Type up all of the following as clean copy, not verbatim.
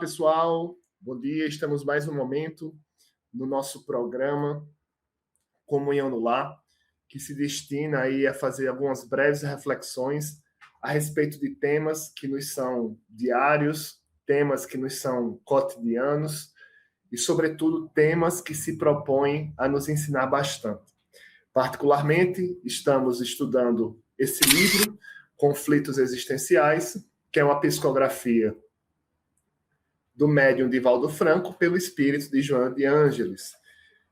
pessoal. Bom dia. Estamos mais um momento no nosso programa Comunhão no Lar, que se destina aí a fazer algumas breves reflexões a respeito de temas que nos são diários, temas que nos são cotidianos e, sobretudo, temas que se propõem a nos ensinar bastante. Particularmente, estamos estudando esse livro, Conflitos Existenciais, que é uma psicografia do médium Divaldo Franco pelo espírito de Joana de Ângeles.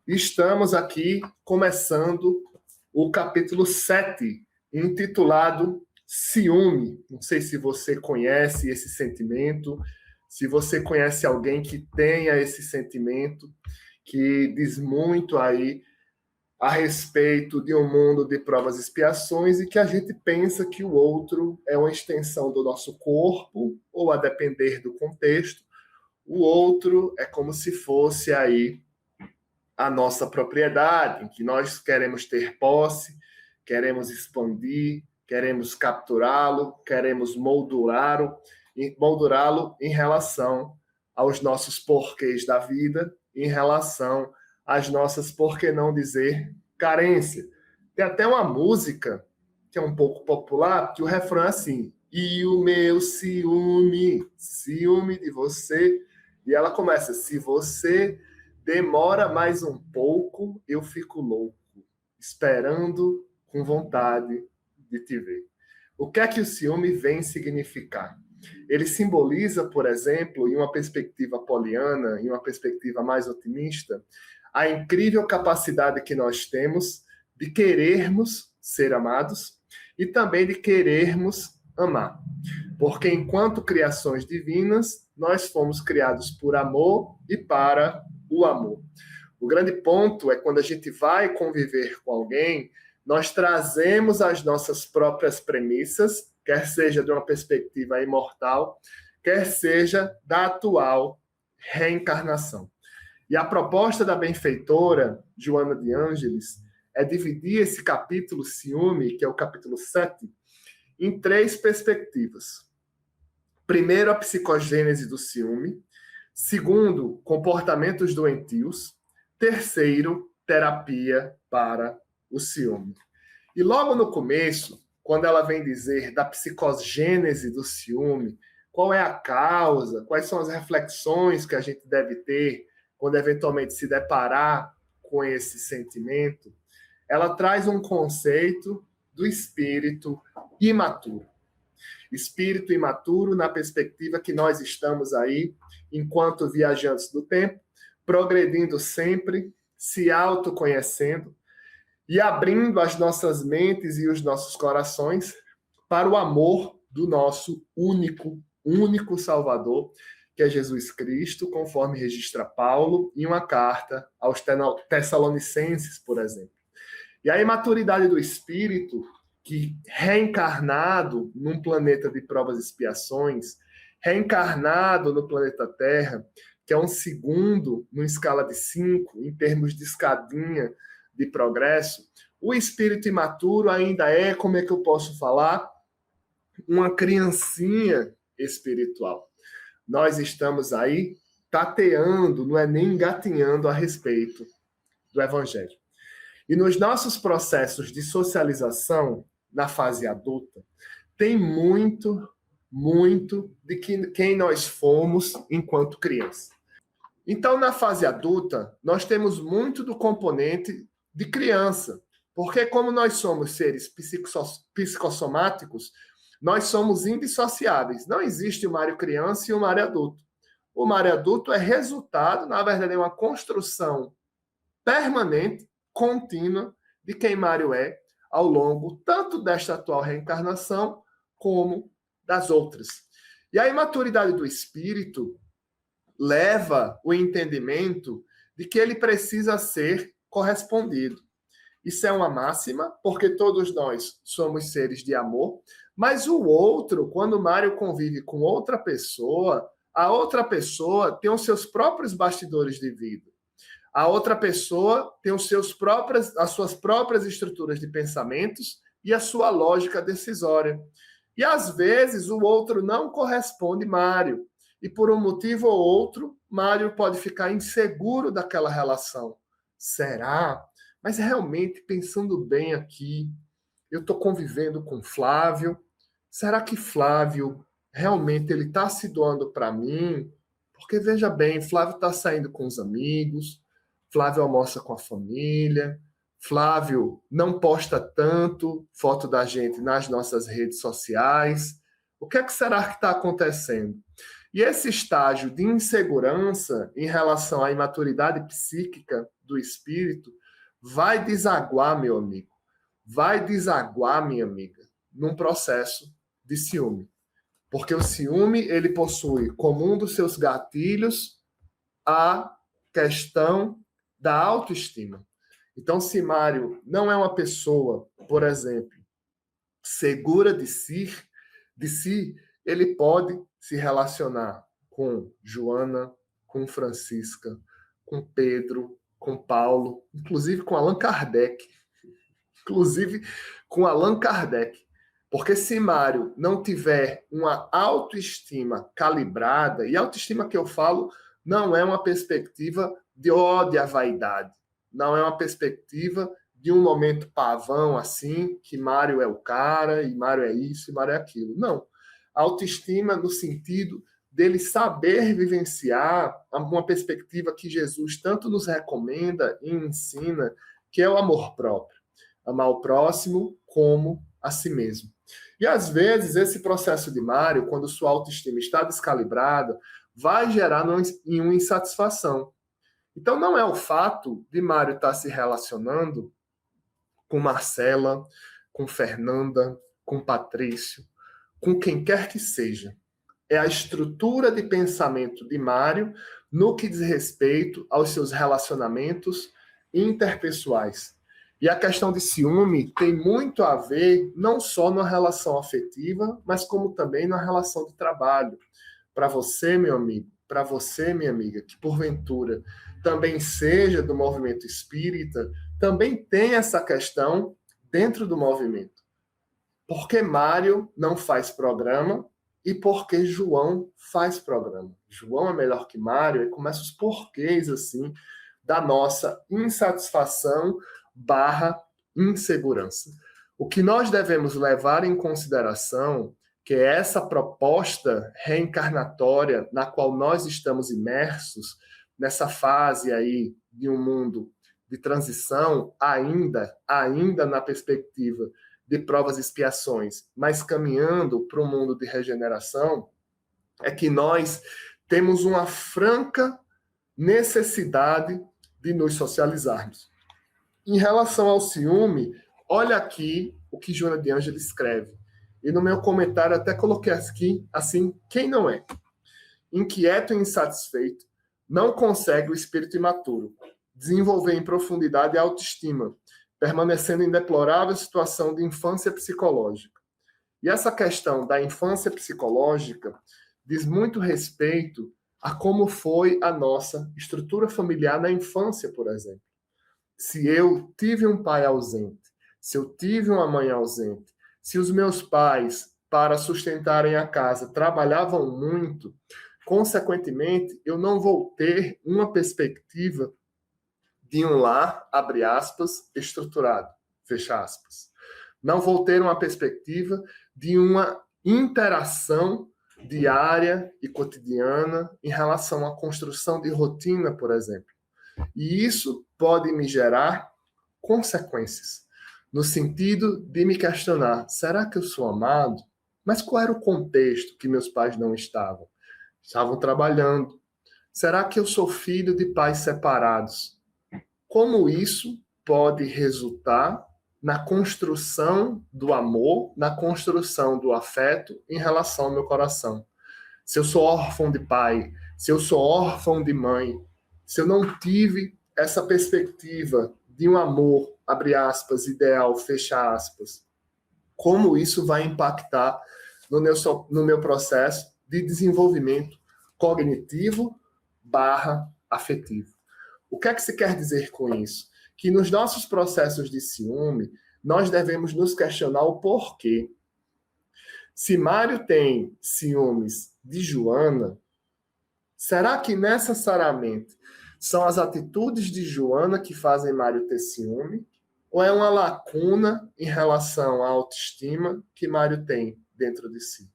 Estamos aqui começando o capítulo 7, intitulado Ciúme. Não sei se você conhece esse sentimento, se você conhece alguém que tenha esse sentimento, que diz muito aí a respeito de um mundo de provas e expiações e que a gente pensa que o outro é uma extensão do nosso corpo, ou a depender do contexto, o outro é como se fosse aí a nossa propriedade, em que nós queremos ter posse, queremos expandir, queremos capturá-lo, queremos moldurá-lo em relação aos nossos porquês da vida, em relação às nossas, por que não dizer, carência. Tem até uma música que é um pouco popular, que o refrão é assim: e o meu ciúme, ciúme de você. E ela começa: se você demora mais um pouco, eu fico louco, esperando com vontade de te ver. O que é que o ciúme vem significar? Ele simboliza, por exemplo, em uma perspectiva poliana, em uma perspectiva mais otimista, a incrível capacidade que nós temos de querermos ser amados e também de querermos amar. Porque enquanto criações divinas, nós fomos criados por amor e para o amor. O grande ponto é quando a gente vai conviver com alguém, nós trazemos as nossas próprias premissas, quer seja de uma perspectiva imortal, quer seja da atual reencarnação. E a proposta da benfeitora Joana de Ângeles é dividir esse capítulo Ciúme, que é o capítulo 7, em 3 perspectivas. Primeiro, a psicogênese do ciúme. Segundo, comportamentos doentios. Terceiro, terapia para o ciúme. E logo no começo, quando ela vem dizer da psicogênese do ciúme, qual é a causa, quais são as reflexões que a gente deve ter quando eventualmente se deparar com esse sentimento, ela traz um conceito do espírito imaturo. Espírito imaturo na perspectiva que nós estamos aí, enquanto viajantes do tempo, progredindo sempre, se autoconhecendo e abrindo as nossas mentes e os nossos corações para o amor do nosso único Salvador, que é Jesus Cristo, conforme registra Paulo em uma carta aos Tessalonicenses, por exemplo. E a imaturidade do espírito, que reencarnado num planeta de provas e expiações, reencarnado no planeta Terra, que é um segundo numa escala de 5, em termos de escadinha de progresso, o espírito imaturo ainda é, como é que eu posso falar, uma criancinha espiritual. Nós estamos aí tateando, não é nem engatinhando a respeito do Evangelho. E nos nossos processos de socialização, na fase adulta, tem muito de quem nós fomos enquanto criança. Então, na fase adulta, nós temos muito do componente de criança, porque como nós somos seres psicossomáticos, nós somos indissociáveis. Não existe o Mário criança e o Mário adulto. O Mário adulto é resultado, na verdade, é uma construção permanente, contínua, de quem Mário é ao longo tanto desta atual reencarnação como das outras. E a imaturidade do espírito leva o entendimento de que ele precisa ser correspondido. Isso é uma máxima, porque todos nós somos seres de amor, mas o outro, quando Mário convive com outra pessoa, a outra pessoa tem os seus próprios bastidores de vida. A outra pessoa tem as suas próprias estruturas de pensamentos e a sua lógica decisória. E, às vezes, o outro não corresponde Mário. e por um motivo ou outro, Mário pode ficar inseguro daquela relação. Será? Mas realmente, pensando bem aqui, eu estou convivendo com Flávio. Será que Flávio realmente ele está se doando para mim? Porque veja bem, Flávio está saindo com os amigos, Flávio almoça com a família, Flávio não posta tanto foto da gente nas nossas redes sociais. O que é que será que está acontecendo? E esse estágio de insegurança em relação à imaturidade psíquica do espírito vai desaguar, meu amigo, vai desaguar, minha amiga, num processo de ciúme. Porque o ciúme, ele possui como um dos seus gatilhos a questão da autoestima. Então, se Mário não é uma pessoa, por exemplo, segura de si, ele pode se relacionar com Joana, com Francisca, com Pedro, com Paulo, inclusive com Allan Kardec. Inclusive com Allan Kardec. Porque se Mário não tiver uma autoestima calibrada, e a autoestima que eu falo não é uma perspectiva de ódio à vaidade, não é uma perspectiva de um momento pavão assim, que Mário é o cara, e Mário é isso, e Mário é aquilo. Não. Autoestima no sentido dele saber vivenciar uma perspectiva que Jesus tanto nos recomenda e ensina, que é o amor próprio. Amar o próximo como a si mesmo. E às vezes esse processo de Mário, quando sua autoestima está descalibrada, vai gerar em uma insatisfação. Então não é o fato de Mário estar se relacionando com Marcela, com Fernanda, com Patrício, com quem quer que seja. É a estrutura de pensamento de Mário no que diz respeito aos seus relacionamentos interpessoais. E a questão de ciúme tem muito a ver não só na relação afetiva, mas como também na relação de trabalho. Para você, meu amigo, para você, minha amiga, que porventura também seja do movimento espírita, também tem essa questão dentro do movimento. Por que Mário não faz programa e por que João faz programa? João é melhor que Mário, e começa os porquês assim da nossa insatisfação / insegurança. O que nós devemos levar em consideração que é essa proposta reencarnatória na qual nós estamos imersos nessa fase aí de um mundo de transição, ainda na perspectiva de provas e expiações, mas caminhando para um mundo de regeneração, é que nós temos uma franca necessidade de nos socializarmos. Em relação ao ciúme, olha aqui o que Joana de Ângela escreve. E no meu comentário até coloquei aqui, assim, quem não é? Inquieto e insatisfeito, não consegue o espírito imaturo desenvolver em profundidade a autoestima, permanecendo em deplorável situação de infância psicológica. E essa questão da infância psicológica diz muito respeito a como foi a nossa estrutura familiar na infância, por exemplo. Se eu tive um pai ausente, se eu tive uma mãe ausente, se os meus pais, para sustentarem a casa, trabalhavam muito, consequentemente, eu não vou ter uma perspectiva de um lar, abre aspas, estruturado, fecha aspas. Não vou ter uma perspectiva de uma interação diária e cotidiana em relação à construção de rotina, por exemplo. E isso pode me gerar consequências, no sentido de me questionar, será que eu sou amado? Mas qual era o contexto que meus pais não estavam? Estavam trabalhando. Será que eu sou filho de pais separados? Como isso pode resultar na construção do amor, na construção do afeto em relação ao meu coração? Se eu sou órfão de pai, se eu sou órfão de mãe, se eu não tive essa perspectiva de um amor, abre aspas, ideal, fecha aspas, como isso vai impactar no meu processo de desenvolvimento cognitivo / afetivo? O que é que se quer dizer com isso? Que nos nossos processos de ciúme, nós devemos nos questionar o porquê. Se Mário tem ciúmes de Joana, Será que necessariamente são as atitudes de Joana que fazem Mário ter ciúme? Ou é uma lacuna em relação à autoestima que Mário tem dentro de si?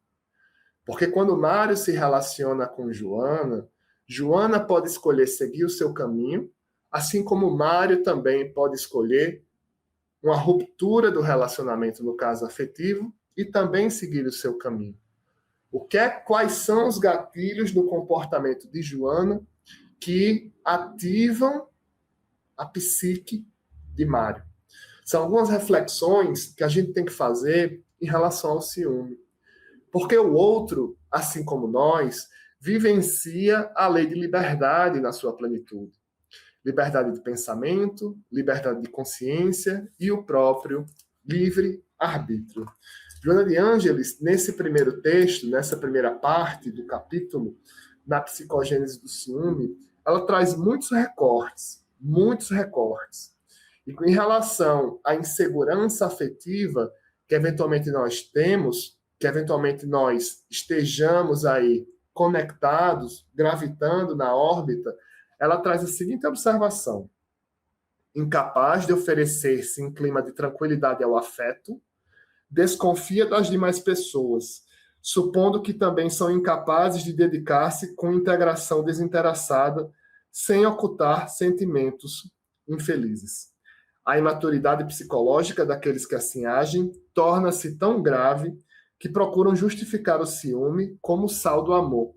Porque quando Mário se relaciona com Joana, Joana pode escolher seguir o seu caminho, assim como Mário também pode escolher uma ruptura do relacionamento, no caso afetivo, e também seguir o seu caminho. Quais são os gatilhos do comportamento de Joana que ativam a psique de Mário? São algumas reflexões que a gente tem que fazer em relação ao ciúme. Porque o outro, assim como nós, vivencia a lei de liberdade na sua plenitude. Liberdade de pensamento, liberdade de consciência e o próprio livre-arbítrio. Joana de Ângeles, nesse primeiro texto, nessa primeira parte do capítulo, na psicogênese do ciúme, ela traz muitos recortes. E em relação à insegurança afetiva que eventualmente nós temos, que eventualmente nós estejamos aí conectados, gravitando na órbita, ela traz a seguinte observação: incapaz de oferecer-se em clima de tranquilidade ao afeto, desconfia das demais pessoas, supondo que também são incapazes de dedicar-se com integração desinteressada, sem ocultar sentimentos infelizes. A imaturidade psicológica daqueles que assim agem torna-se tão grave que procuram justificar o ciúme como sal do amor,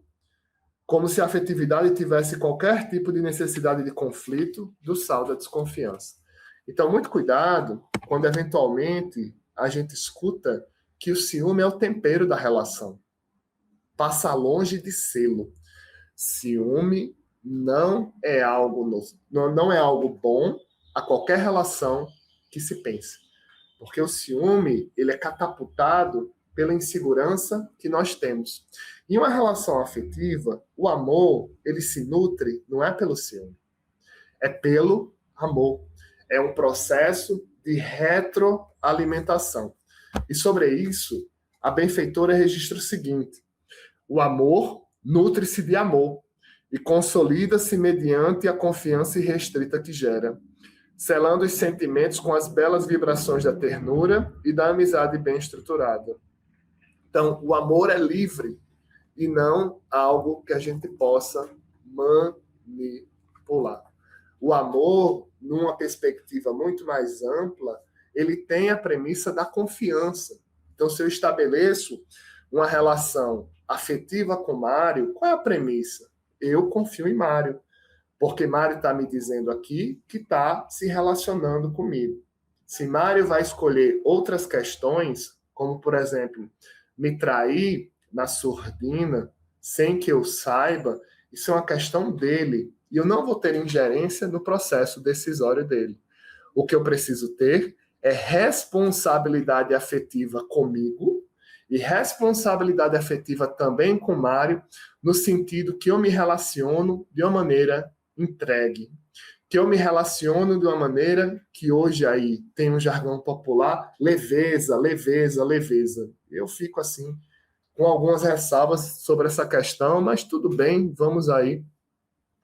como se a afetividade tivesse qualquer tipo de necessidade de conflito do sal da desconfiança. Então, muito cuidado quando eventualmente a gente escuta que o ciúme é o tempero da relação. Passa longe de sê-lo. Ciúme não é algo bom a qualquer relação que se pense. Porque o ciúme, ele é catapultado pela insegurança que nós temos. Em uma relação afetiva, o amor, ele se nutre, não é pelo ciúme, é pelo amor. É um processo de retroalimentação. E sobre isso, a benfeitora registra o seguinte: o amor nutre-se de amor e consolida-se mediante a confiança irrestrita que gera, selando os sentimentos com as belas vibrações da ternura e da amizade bem estruturada. Então, o amor é livre e não algo que a gente possa manipular. O amor, numa perspectiva muito mais ampla, ele tem a premissa da confiança. Então, se eu estabeleço uma relação afetiva com Mário, qual é a premissa? Eu confio em Mário, porque Mário está me dizendo aqui que está se relacionando comigo. Se Mário vai escolher outras questões, como, por exemplo, me trair na surdina, sem que eu saiba, isso é uma questão dele. E eu não vou ter ingerência no processo decisório dele. O que eu preciso ter é responsabilidade afetiva comigo e responsabilidade afetiva também com Mário, no sentido que eu me relaciono de uma maneira entregue, que eu me relaciono de uma maneira que hoje aí tem um jargão popular, leveza, leveza, leveza. Eu fico assim, com algumas ressalvas sobre essa questão, mas tudo bem, vamos aí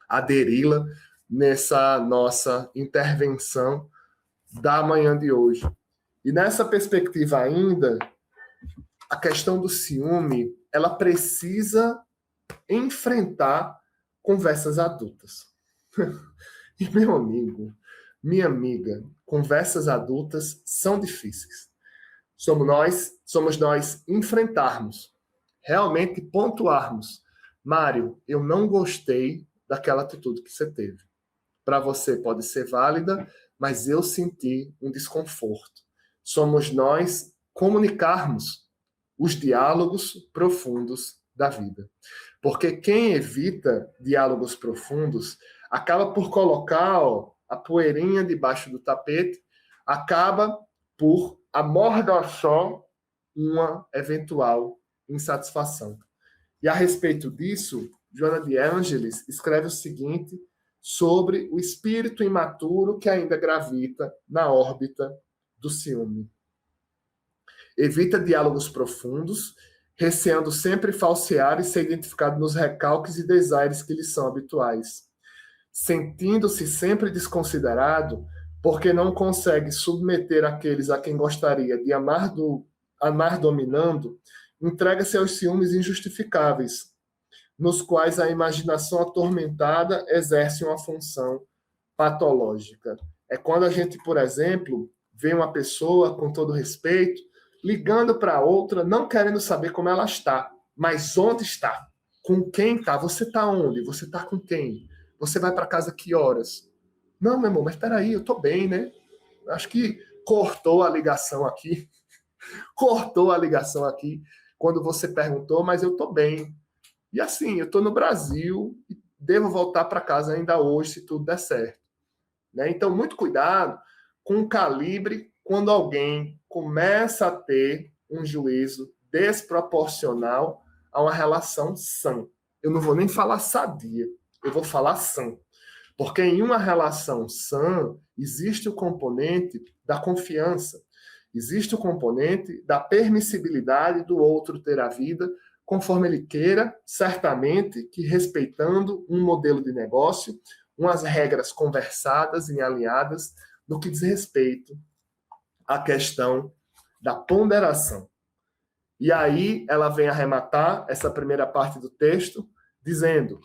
aderi-la nessa nossa intervenção da manhã de hoje. E nessa perspectiva ainda, a questão do ciúme, ela precisa enfrentar conversas adultas. E, meu amigo, minha amiga, conversas adultas são difíceis. Somos nós enfrentarmos, realmente pontuarmos. Mário, eu não gostei daquela atitude que você teve. Para você pode ser válida, mas eu senti um desconforto. Somos nós comunicarmos os diálogos profundos da vida. Porque quem evita diálogos profundos acaba por colocar a poeirinha debaixo do tapete, acaba por amordaçar uma eventual insatisfação. E a respeito disso, Joana de Ângeles escreve o seguinte sobre o espírito imaturo que ainda gravita na órbita do ciúme. Evita diálogos profundos, receando sempre falsear e ser identificado nos recalques e desaires que lhe são habituais. Sentindo-se sempre desconsiderado, porque não consegue submeter aqueles a quem gostaria de amar dominando, entrega-se aos ciúmes injustificáveis, nos quais a imaginação atormentada exerce uma função patológica. É quando a gente, por exemplo, vê uma pessoa, com todo respeito, ligando para outra, não querendo saber como ela está, mas onde está, com quem está, você está onde, você está com quem, você vai para casa que horas? Não, meu irmão, mas espera aí, eu estou bem, né? Acho que cortou a ligação aqui, quando você perguntou, mas eu estou bem. E assim, eu estou no Brasil e devo voltar para casa ainda hoje, se tudo der certo. Né? Então, muito cuidado com o calibre quando alguém começa a ter um juízo desproporcional a uma relação sã. Eu não vou nem falar sadia, eu vou falar sã. Porque em uma relação sã, existe o componente da confiança, existe o componente da permissibilidade do outro ter a vida conforme ele queira, certamente que respeitando um modelo de negócio, umas regras conversadas e alinhadas no que diz respeito à questão da ponderação. E aí ela vem arrematar essa primeira parte do texto, dizendo: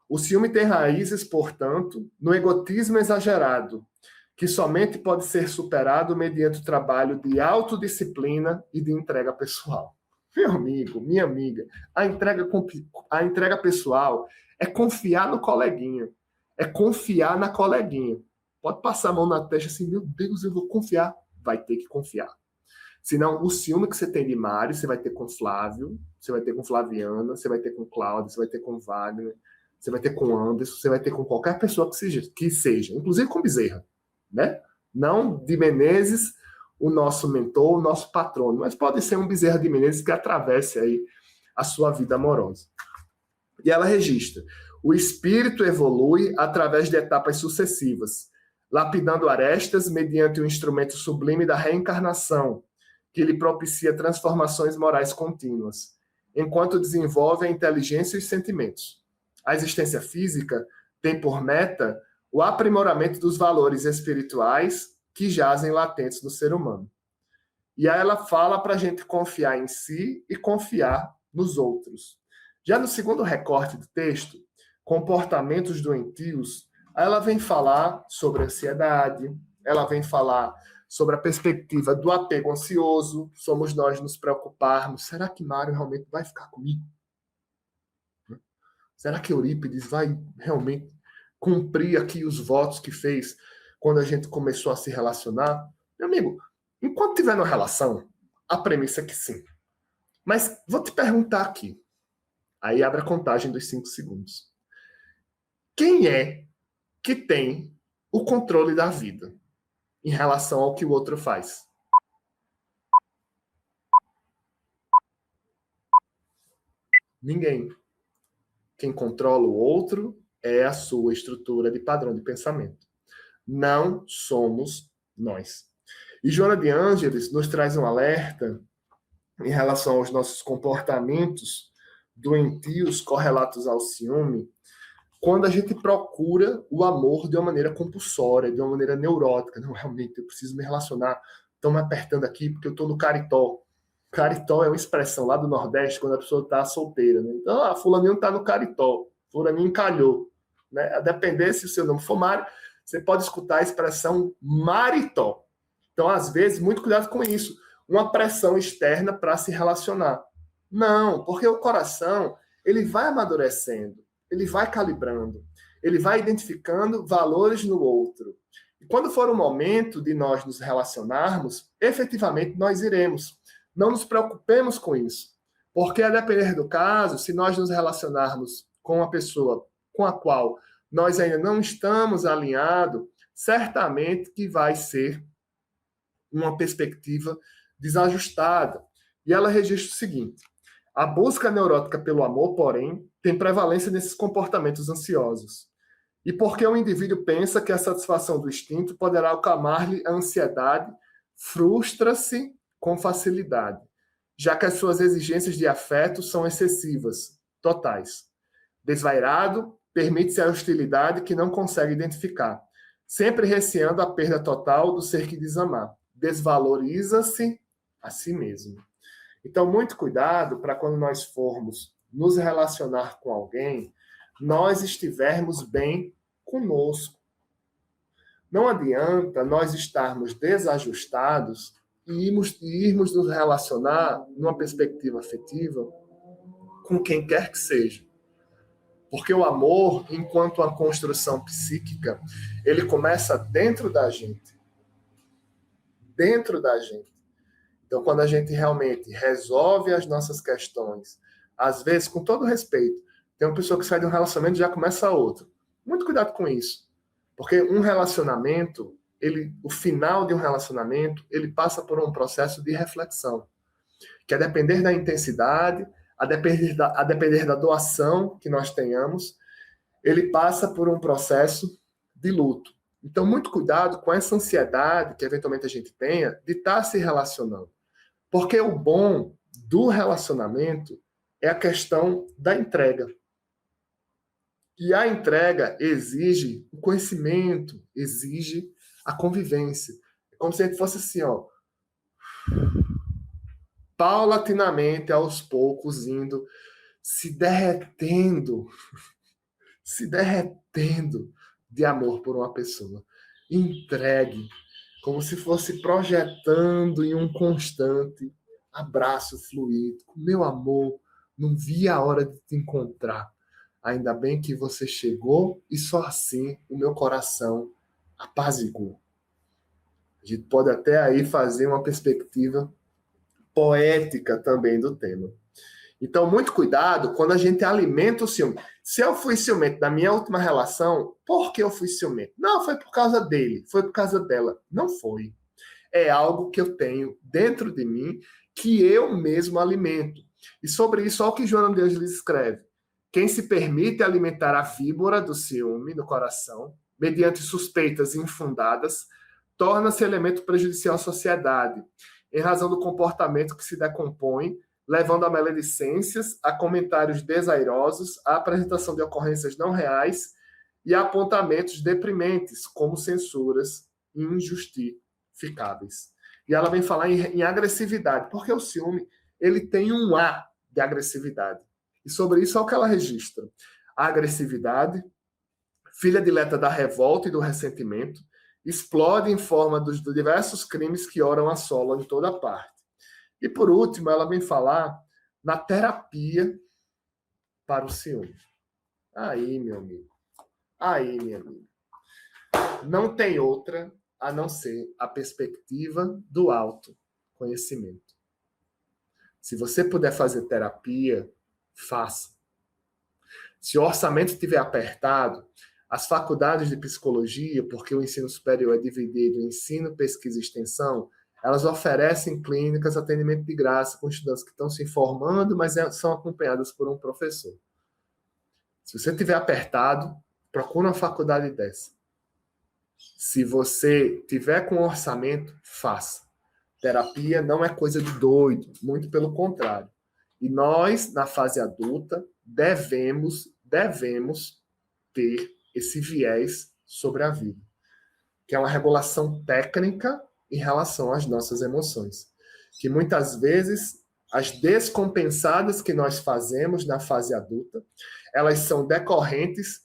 o ciúme tem raízes, portanto, no egotismo exagerado, que somente pode ser superado mediante o trabalho de autodisciplina e de entrega pessoal. Meu amigo, minha amiga, a entrega pessoal é confiar no coleguinha, é confiar na coleguinha. Pode passar a mão na testa assim, meu Deus, eu vou confiar. Vai ter que confiar. Senão, o ciúme que você tem de Mário, você vai ter com Flávio, você vai ter com Flaviana, você vai ter com Cláudia, você vai ter com Wagner, você vai ter com Anderson, você vai ter com qualquer pessoa que seja, inclusive com Bezerra, né? Não de Menezes, o nosso mentor, o nosso patrono, mas pode ser um Bezerra de Menezes que atravesse aí a sua vida amorosa. E ela registra: o espírito evolui através de etapas sucessivas, lapidando arestas mediante o instrumento sublime da reencarnação, que lhe propicia transformações morais contínuas, enquanto desenvolve a inteligência e os sentimentos. A existência física tem por meta o aprimoramento dos valores espirituais que jazem latentes no ser humano. E aí ela fala para a gente confiar em si e confiar nos outros. Já no segundo recorte do texto, comportamentos doentios, ela vem falar sobre ansiedade, ela vem falar sobre a perspectiva do apego ansioso, somos nós nos preocuparmos, será que Mário realmente vai ficar comigo? Será que Eurípides vai realmente cumprir aqui os votos que fez quando a gente começou a se relacionar? Meu amigo, enquanto tiver uma relação, a premissa é que sim. Mas vou te perguntar aqui. Aí abre a contagem dos 5 segundos. Quem é que tem o controle da vida em relação ao que o outro faz? Ninguém. Quem controla o outro é a sua estrutura de padrão de pensamento. Não somos nós. E Joana de Ângeles nos traz um alerta em relação aos nossos comportamentos doentios correlatos ao ciúme, quando a gente procura o amor de uma maneira compulsória, de uma maneira neurótica. Não, realmente, eu preciso me relacionar. Estão me apertando aqui porque eu estou no caritó. Caritó é uma expressão lá do Nordeste, quando a pessoa está solteira. Né? Então, fulaninho está no caritó, fulaninho encalhou. Né? A depender se o seu nome for Mário, você pode escutar a expressão maritó. Então, às vezes, muito cuidado com isso. Uma pressão externa para se relacionar. Não, porque o coração, ele vai amadurecendo, ele vai calibrando, ele vai identificando valores no outro. E quando for o momento de nós nos relacionarmos, efetivamente nós iremos. Não nos preocupemos com isso, porque a depender do caso, se nós nos relacionarmos com uma pessoa com a qual nós ainda não estamos alinhados, certamente que vai ser uma perspectiva desajustada. E ela registra o seguinte: a busca neurótica pelo amor, porém, tem prevalência nesses comportamentos ansiosos. E porque o indivíduo pensa que a satisfação do instinto poderá acalmar-lhe a ansiedade, frustra-se com facilidade. já que as suas exigências de afeto são excessivas, totais. Desvairado, permite-se a hostilidade que não consegue identificar, sempre receando a perda total do ser que diz amar. Desvaloriza-se a si mesmo. Então, muito cuidado para quando nós formos nos relacionar com alguém, nós estivermos bem conosco. Não adianta nós estarmos desajustados e irmos nos relacionar numa perspectiva afetiva com quem quer que seja. Porque o amor, enquanto uma construção psíquica, ele começa dentro da gente. Dentro da gente. Então, quando a gente realmente resolve as nossas questões, às vezes, com todo respeito, tem uma pessoa que sai de um relacionamento e já começa outro. Muito cuidado com isso. Porque um relacionamento, o final de um relacionamento, ele passa por um processo de reflexão, que a depender da intensidade, a depender da doação que nós tenhamos, ele passa por um processo de luto. Então, muito cuidado com essa ansiedade que eventualmente a gente tenha de estar se relacionando. Porque o bom do relacionamento é a questão da entrega. E a entrega exige o conhecimento, exige a convivência. É como se a gente fosse assim, ó, paulatinamente, aos poucos, indo, se derretendo de amor por uma pessoa. Entregue, como se fosse projetando em um constante abraço fluido. Meu amor, não vi a hora de te encontrar. Ainda bem que você chegou e só assim o meu coração apaziguou. A gente pode até aí fazer uma perspectiva poética também do tema. Então, muito cuidado quando a gente alimenta o ciúme. Se eu fui ciumento na minha última relação, por que eu fui ciumento? Não, foi por causa dele, foi por causa dela. Não foi. É algo que eu tenho dentro de mim que eu mesmo alimento. E sobre isso, olha o que Joana de Ângeles escreve. Quem se permite alimentar a víbora do ciúme no coração, mediante suspeitas infundadas, torna-se elemento prejudicial à sociedade, em razão do comportamento que se decompõe, levando a maledicências, a comentários desairosos, a apresentação de ocorrências não reais e a apontamentos deprimentes, como censuras injustificáveis. E ela vem falar em agressividade, porque o ciúme ele tem um ar de agressividade. E sobre isso é o que ela registra. A agressividade, filha dileta da revolta e do ressentimento, explode em forma dos diversos crimes que oram assolam em toda parte. E por último, ela vem falar na terapia para o ciúme. Aí, meu amigo. Aí, minha amiga. Não tem outra a não ser a perspectiva do autoconhecimento. Se você puder fazer terapia, faça. Se o orçamento estiver apertado, as faculdades de psicologia, porque o ensino superior é dividido em ensino, pesquisa e extensão, elas oferecem clínicas, atendimento de graça com estudantes que estão se formando, mas são acompanhadas por um professor. Se você estiver apertado, procura uma faculdade dessa. Se você tiver com orçamento, faça. Terapia não é coisa de doido, muito pelo contrário. E nós, na fase adulta, devemos ter esse viés sobre a vida, que é uma regulação técnica em relação às nossas emoções. Que muitas vezes, as descompensadas que nós fazemos na fase adulta, elas são decorrentes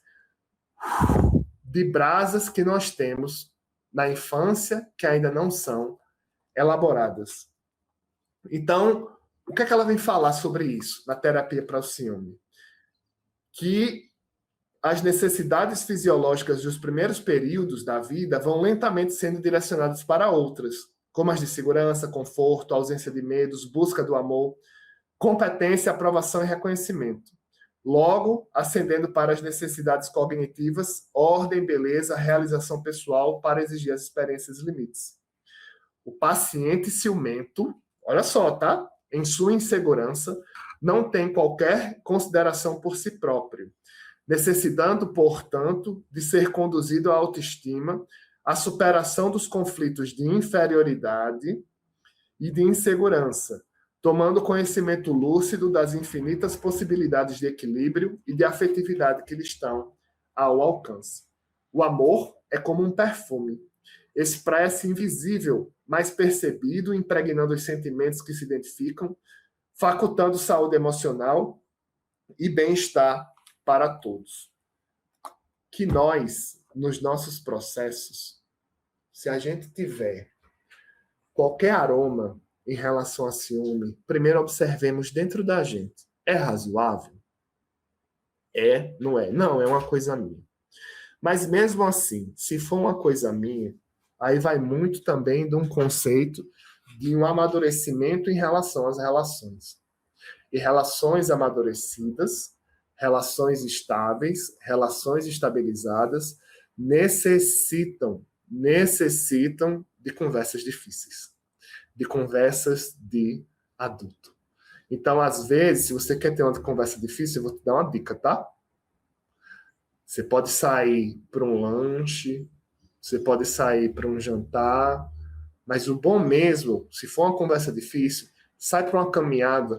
de brasas que nós temos na infância que ainda não são elaboradas. Então, o que é que ela vem falar sobre isso na terapia para o ciúme? Que as necessidades fisiológicas dos primeiros períodos da vida vão lentamente sendo direcionadas para outras, como as de segurança, conforto, ausência de medos, busca do amor, competência, aprovação e reconhecimento. Logo, ascendendo para as necessidades cognitivas, ordem, beleza, realização pessoal para exigir as experiências e limites. O paciente ciumento, olha só, tá? Em sua insegurança, não tem qualquer consideração por si próprio, necessitando, portanto, de ser conduzido à autoestima, à superação dos conflitos de inferioridade e de insegurança, tomando conhecimento lúcido das infinitas possibilidades de equilíbrio e de afetividade que lhe estão ao alcance. O amor é como um perfume. Expressa invisível, mas percebido, impregnando os sentimentos que se identificam, facultando saúde emocional e bem-estar para todos. Que nós, nos nossos processos, se a gente tiver qualquer aroma em relação a ciúme, primeiro observemos dentro da gente. É razoável? É, não é? Não, é uma coisa minha. Mas mesmo assim, se for uma coisa minha, aí vai muito também de um conceito de um amadurecimento em relação às relações. E relações amadurecidas, relações estáveis, relações estabilizadas, necessitam de conversas difíceis, de conversas de adulto. Então, às vezes, se você quer ter uma conversa difícil, eu vou te dar uma dica, tá? Você pode sair para um lanche, você pode sair para um jantar, mas o bom mesmo, se for uma conversa difícil, sai para uma caminhada.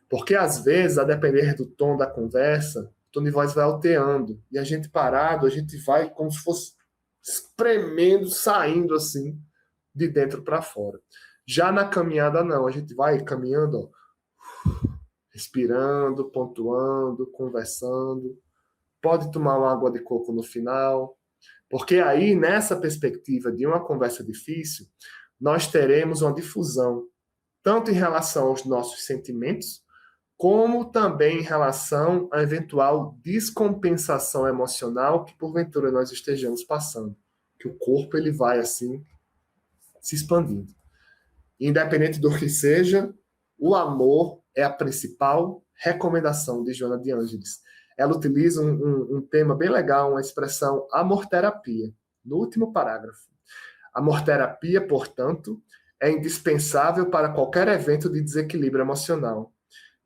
Porque às vezes, a depender do tom da conversa, o tom de voz vai alterando. E a gente parado, a gente vai como se fosse espremendo, saindo assim, de dentro para fora. Já na caminhada, não. A gente vai caminhando, ó, respirando, pontuando, conversando. Pode tomar uma água de coco no final. Porque aí, nessa perspectiva de uma conversa difícil, nós teremos uma difusão, tanto em relação aos nossos sentimentos, como também em relação à eventual descompensação emocional que porventura nós estejamos passando, que o corpo ele vai assim se expandindo. Independente do que seja, o amor é a principal recomendação de Joana de Ângeles. Ela utiliza um tema bem legal, uma expressão amor-terapia, no último parágrafo. Amor-terapia, portanto, é indispensável para qualquer evento de desequilíbrio emocional,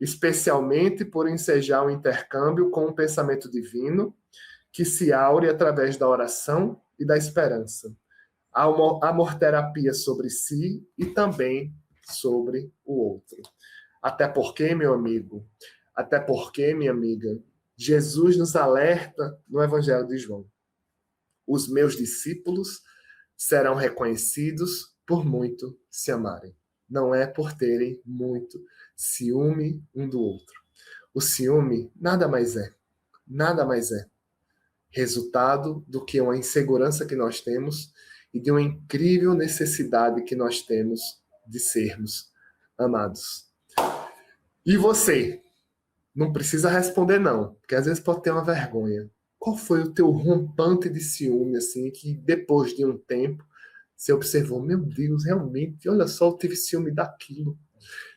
especialmente por ensejar um intercâmbio com o pensamento divino que se aure através da oração e da esperança. A amor-terapia sobre si e também sobre o outro. Até porque, meu amigo, até porque, minha amiga, Jesus nos alerta no Evangelho de João. Os meus discípulos serão reconhecidos por muito se amarem. Não é por terem muito ciúme um do outro. O ciúme nada mais é resultado do que uma insegurança que nós temos e de uma incrível necessidade que nós temos de sermos amados. E você? Não precisa responder não, porque às vezes pode ter uma vergonha. Qual foi o teu rompante de ciúme, assim, que depois de um tempo você observou, meu Deus, realmente, olha só, eu tive ciúme daquilo.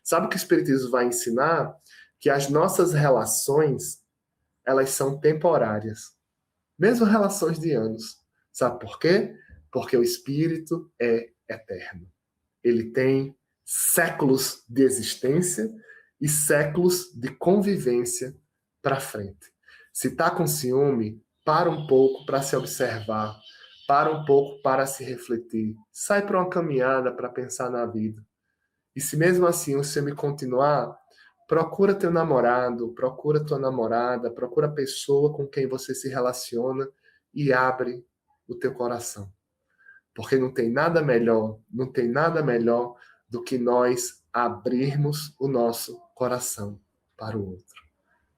Sabe o que o Espiritismo vai ensinar? Que as nossas relações, elas são temporárias. Mesmo relações de anos. Sabe por quê? Porque o Espírito é eterno. Ele tem séculos de existência e séculos de convivência para frente. Se está com ciúme, para um pouco para se observar, para um pouco para se refletir, sai para uma caminhada para pensar na vida. E se mesmo assim o ciúme continuar, procura teu namorado, procura tua namorada, procura a pessoa com quem você se relaciona e abre o teu coração. Porque não tem nada melhor, não tem nada melhor do que nós abrirmos o nosso coração para o outro.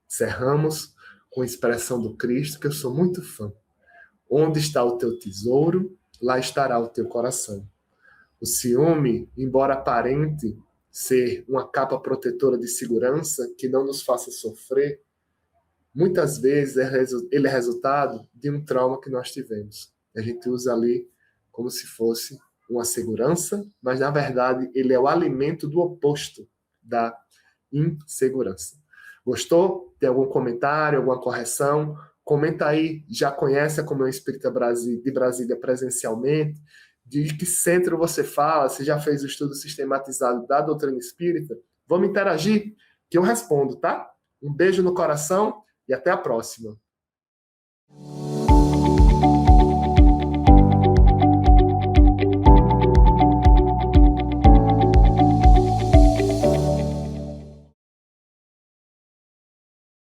Cerramos com a expressão do Cristo, que eu sou muito fã. Onde está o teu tesouro, lá estará o teu coração. O ciúme, embora aparente ser uma capa protetora de segurança que não nos faça sofrer, muitas vezes ele é resultado de um trauma que nós tivemos. A gente usa ali como se fosse uma segurança, mas na verdade ele é o alimento do oposto da insegurança. Gostou? Tem algum comentário, alguma correção? Comenta aí, já conhece a Comunhão Espírita de Brasília presencialmente? De que centro você fala? Se já fez o estudo sistematizado da doutrina espírita? Vamos interagir, que eu respondo, tá? Um beijo no coração e até a próxima.